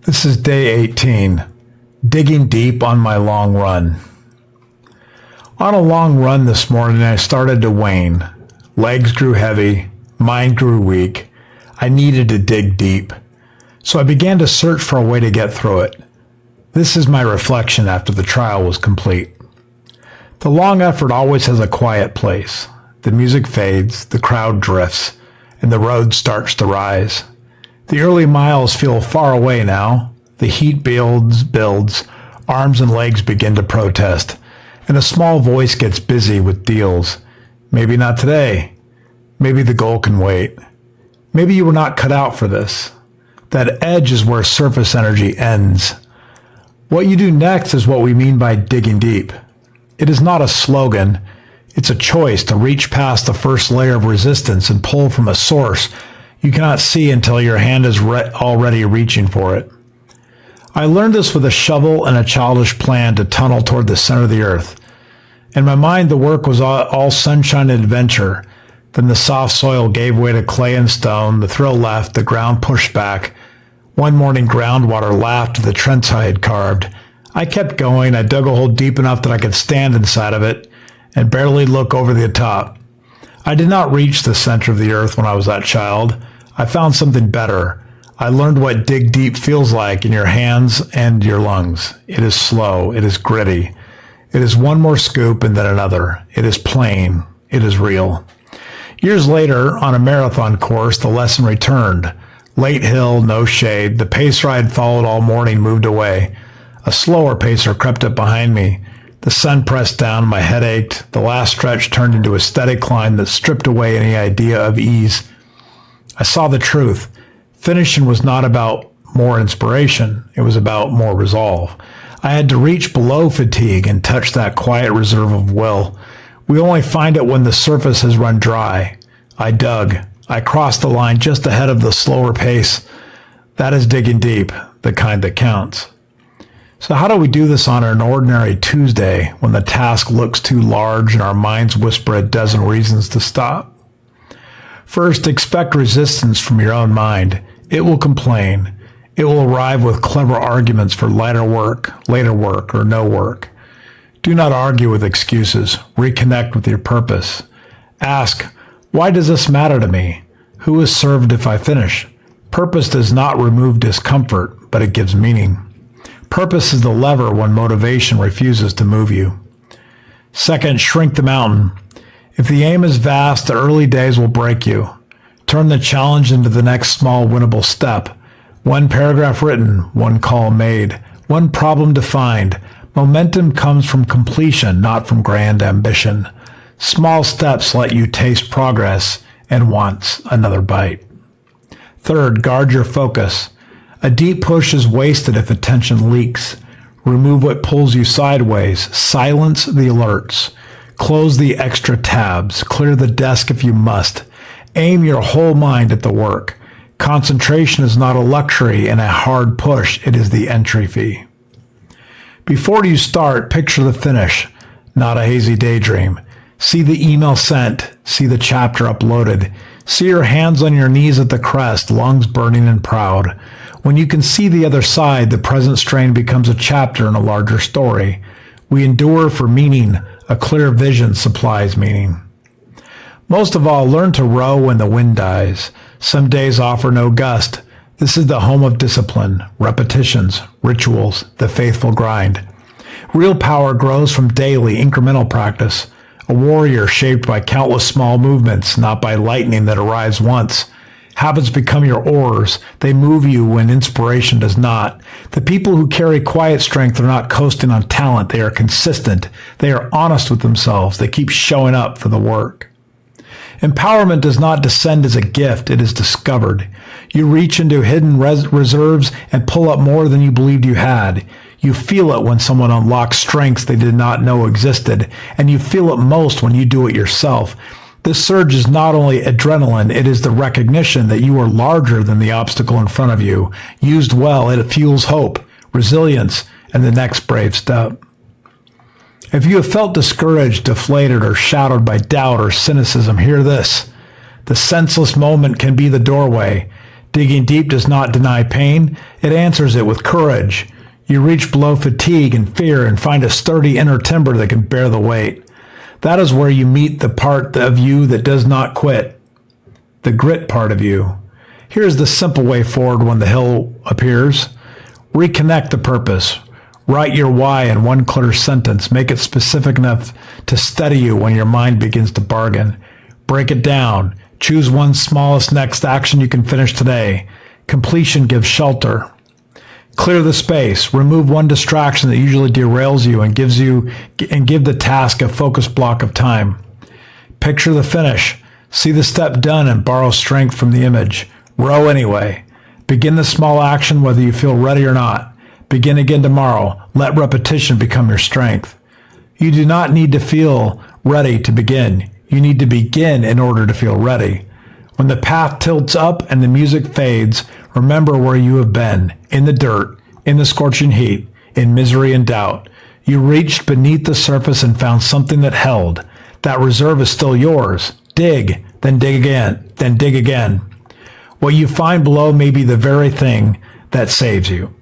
This is day 18, digging deep on my long run. On a long run this morning, I started to wane. Legs grew heavy, mind grew weak. I needed to dig deep. So I began to search for a way to get through it. This is my reflection after the trial was complete. The long effort always has a quiet place. The music fades, the crowd drifts, and the road starts to rise. The early miles feel far away now. The heat builds, arms and legs begin to protest, and a small voice gets busy with deals. Maybe not today. Maybe the goal can wait. Maybe you were not cut out for this. That edge is where surface energy ends. What you do next is what we mean by digging deep. It is not a slogan. It's a choice to reach past the first layer of resistance and pull from a source you cannot see until your hand is already reaching for it. I learned this with a shovel and a childish plan to tunnel toward the center of the earth. In my mind, the work was all sunshine and adventure. Then the soft soil gave way to clay and stone. The thrill left. The ground pushed back. One morning, groundwater laughed at the trench I had carved. I kept going. I dug a hole deep enough that I could stand inside of it and barely look over the top. I did not reach the center of the earth when I was that child. I found something better. I learned what dig deep feels like in your hands and your lungs. It is slow. It is gritty. It is one more scoop and then another. It is plain. It is real. Years later, on a marathon course, the lesson returned. Late hill, no shade. The pacer I had followed all morning moved away. A slower pacer crept up behind me. The sun pressed down, my head ached. The last stretch turned into a steady climb that stripped away any idea of ease. I saw the truth. Finishing was not about more inspiration. It was about more resolve. I had to reach below fatigue and touch that quiet reserve of will. We only find it when the surface has run dry. I dug. I crossed the line just ahead of the slower pace. That is digging deep, the kind that counts. So how do we do this on an ordinary Tuesday when the task looks too large and our minds whisper a dozen reasons to stop? First, expect resistance from your own mind. It will complain. It will arrive with clever arguments for lighter work, later work, or no work. Do not argue with excuses. Reconnect with your purpose. Ask, why does this matter to me? Who is served if I finish? Purpose does not remove discomfort, but it gives meaning. Purpose is the lever when motivation refuses to move you. Second, shrink the mountain. If the aim is vast, the early days will break you. Turn the challenge into the next small winnable step. One paragraph written, one call made, one problem defined. Momentum comes from completion, not from grand ambition. Small steps let you taste progress and once another bite. Third, guard your focus. A deep push is wasted if attention leaks. Remove what pulls you sideways. Silence the alerts. Close the extra tabs. Clear the desk if you must. Aim your whole mind at the work. Concentration is not a luxury and a hard push. It is the entry fee. Before you start, picture the finish, not a hazy daydream. See the email sent. See the chapter uploaded. See your hands on your knees at the crest, lungs burning and proud. When you can see the other side, the present strain becomes a chapter in a larger story. We endure for meaning. A clear vision supplies meaning. Most of all, learn to row when the wind dies. Some days offer no gust. This is the home of discipline, repetitions, rituals, the faithful grind. Real power grows from daily, incremental practice. A warrior shaped by countless small movements, not by lightning that arrives once. Habits become your oars. They move you when inspiration does not. The people who carry quiet strength are not coasting on talent. They are consistent. They are honest with themselves. They keep showing up for the work. Empowerment does not descend as a gift. It is discovered. You reach into hidden reserves and pull up more than you believed you had. You feel it when someone unlocks strengths they did not know existed, and you feel it most when you do it yourself. This surge is not only adrenaline, it is the recognition that you are larger than the obstacle in front of you. Used well, it fuels hope, resilience, and the next brave step. If you have felt discouraged, deflated, or shadowed by doubt or cynicism, hear this. The senseless moment can be the doorway. Digging deep does not deny pain. It answers it with courage. You reach below fatigue and fear and find a sturdy inner timber that can bear the weight. That is where you meet the part of you that does not quit, the grit part of you. Here's the simple way forward when the hill appears. Reconnect the purpose. Write your why in one clear sentence. Make it specific enough to steady you when your mind begins to bargain. Break it down. Choose one smallest next action you can finish today. Completion gives shelter. Clear the space. Remove one distraction that usually derails you and give the task a focused block of time. Picture the finish. See the step done and borrow strength from the image. Row anyway. Begin the small action whether you feel ready or not. Begin again tomorrow. Let repetition become your strength. You do not need to feel ready to begin. You need to begin in order to feel ready. When the path tilts up and the music fades, remember where you have been, in the dirt, in the scorching heat, in misery and doubt. You reached beneath the surface and found something that held. That reserve is still yours. Dig, then dig again, then dig again. What you find below may be the very thing that saves you.